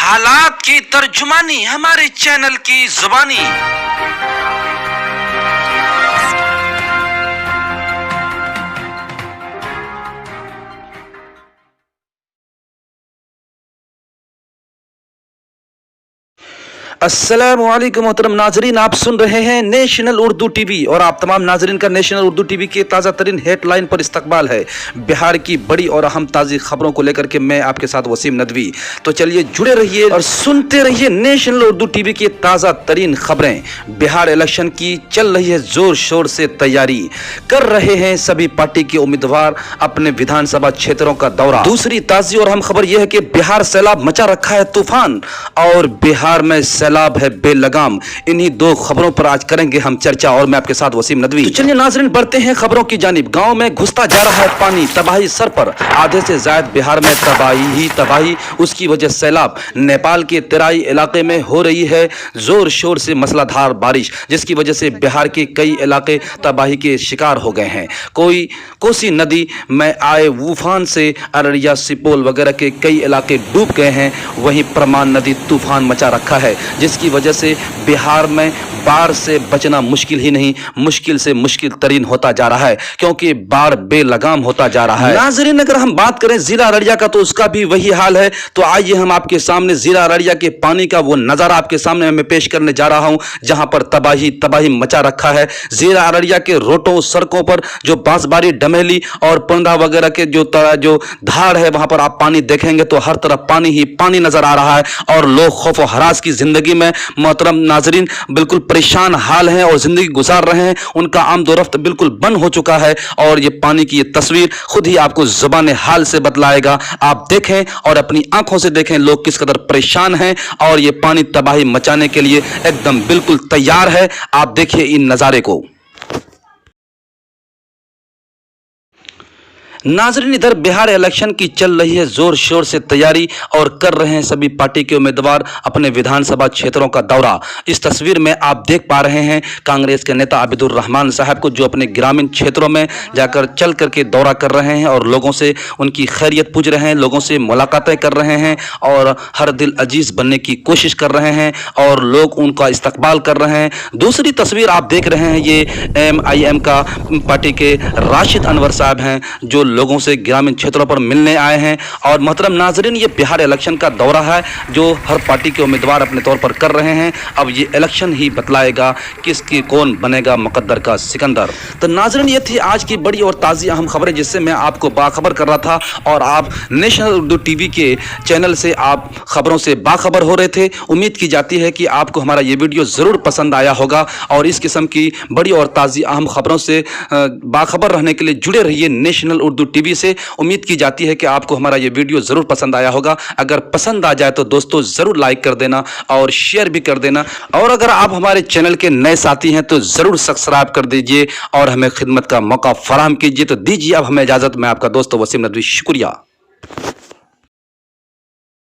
हालात की तर्जुमानी हमारे चैनल की जुबानी। अस्सलामुअलैकुम मोहतरम नाजरीन, आप सुन रहे हैं नेशनल उर्दू टीवी और आप तमाम नाजरीन का नेशनल उर्दू टीवी के ताज़ा तरीन हेडलाइन पर इस्तकबाल है। बिहार की बड़ी और अहम ताज़ी खबरों को लेकर के मैं आपके साथ वसीम नदवी। तो चलिए जुड़े रहिए और सुनते रहिए नेशनल उर्दू टीवी की ताज़ा तरीन खबरें। बिहार इलेक्शन की चल रही है जोर शोर से तैयारी, कर रहे हैं सभी पार्टी के उम्मीदवार अपने विधानसभा क्षेत्रों का दौरा। दूसरी ताज़ी और अहम खबर यह है कि बिहार सैलाब मचा रखा है तूफान और बिहार में सैलाब है बेलगाम। इन्हीं दो खबरों पर आज करेंगे हम चर्चा और मैं आपके साथ वसीम नदवी। तो चलिए नाजरीन बढ़ते हैं खबरों की जानिब। गांव में घुसता जा रहा है पानी, तबाही सर पर, आधे से ज्यादा बिहार में तबाही ही तबाही। उसकी वजह सैलाब। नेपाल के तराई इलाके में हो रही है जोर शोर से मसलाधार बारिश, जिसकी वजह से बिहार के कई इलाके तबाही के शिकार हो गए हैं। कोसी नदी में आए तूफान से अररिया, सुपौल वगैरह के कई इलाके डूब गए हैं। वहीं परमान नदी तूफान मचा रखा है, जिसकी वजह से बिहार में बाढ़ से बचना मुश्किल ही नहीं, मुश्किल से मुश्किल तरीन होता जा रहा है, क्योंकि बाढ़ बेलगाम होता जा रहा है। नाजरीन अगर हम बात करें जिला अररिया का तो उसका भी वही हाल है। तो आइए हम आपके सामने जिला अररिया के पानी का वो नजारा आपके सामने मैं पेश करने जा रहा हूं, जहां पर तबाही तबाही मचा रखा है। जिला अररिया के रोडों सड़कों पर जो बांसबारी, डमेली और पंडा वगैरह के जो धार है, वहां पर आप पानी देखेंगे तो हर तरफ पानी ही पानी नजर आ रहा है और लोग खौफ और हरास की जिंदगी में मोहतरम नाजरीन बिल्कुल परेशान हाल हैं और जिंदगी गुजार रहे हैं। उनका आमदोरफ्त बिल्कुल बंद हो चुका है और ये पानी की ये तस्वीर खुद ही आपको जुबान हाल से बतलाएगा। आप देखें और अपनी आंखों से देखें लोग किस कदर परेशान हैं और ये पानी तबाही मचाने के लिए एकदम बिल्कुल तैयार है। आप देखिए इन नज़ारे को। नाजरीन इधर बिहार इलेक्शन की चल रही है जोर शोर से तैयारी और कर रहे हैं सभी पार्टी के उम्मीदवार अपने विधानसभा क्षेत्रों का दौरा। इस तस्वीर में आप देख पा रहे हैं कांग्रेस के नेता आबिदुर रहमान साहब को, जो अपने ग्रामीण क्षेत्रों में जाकर चल करके दौरा कर रहे हैं और लोगों से उनकी खैरियत पूछ रहे हैं, लोगों से मुलाकातें कर रहे हैं और हर दिल अजीज बनने की कोशिश कर रहे हैं और लोग उनका इस्तकबाल कर रहे हैं। दूसरी तस्वीर आप देख रहे हैं, ये MIM का पार्टी के राशिद अनवर साहब हैं, जो लोगों से ग्रामीण क्षेत्रों पर मिलने आए हैं। और मोहतरम नाजरीन ये बिहार इलेक्शन का दौरा है जो हर पार्टी के उम्मीदवार अपने तौर पर कर रहे हैं। अब ये इलेक्शन ही बतलाएगा किसकी कौन बनेगा मुकद्दर का सिकंदर। तो नाजरीन ये थी आज की बड़ी और ताज़ी अहम खबरें, जिससे मैं आपको बाखबर कर रहा था और आप नेशनल उर्दू टीवी के चैनल से आप खबरों से बाखबर हो रहे थे। उम्मीद की जाती है कि आपको हमारा ये वीडियो ज़रूर पसंद आया होगा और इस किस्म की बड़ी और ताज़ी अहम खबरों से बाखबर रहने के लिए जुड़े रहिए नेशनल उर्दू टीवी से। उम्मीद की जाती है कि आपको हमारा ये वीडियो जरूर पसंद आया होगा। अगर पसंद आ जाए तो दोस्तों जरूर लाइक कर देना और शेयर भी कर देना। और अगर आप हमारे चैनल के नए साथी हैं तो जरूर सब्सक्राइब कर दीजिए और हमें खिदमत का मौका फराहम कीजिए। तो दीजिए अब हमें इजाजत। मैं आपका दोस्त वसीम नदवी, शुक्रिया।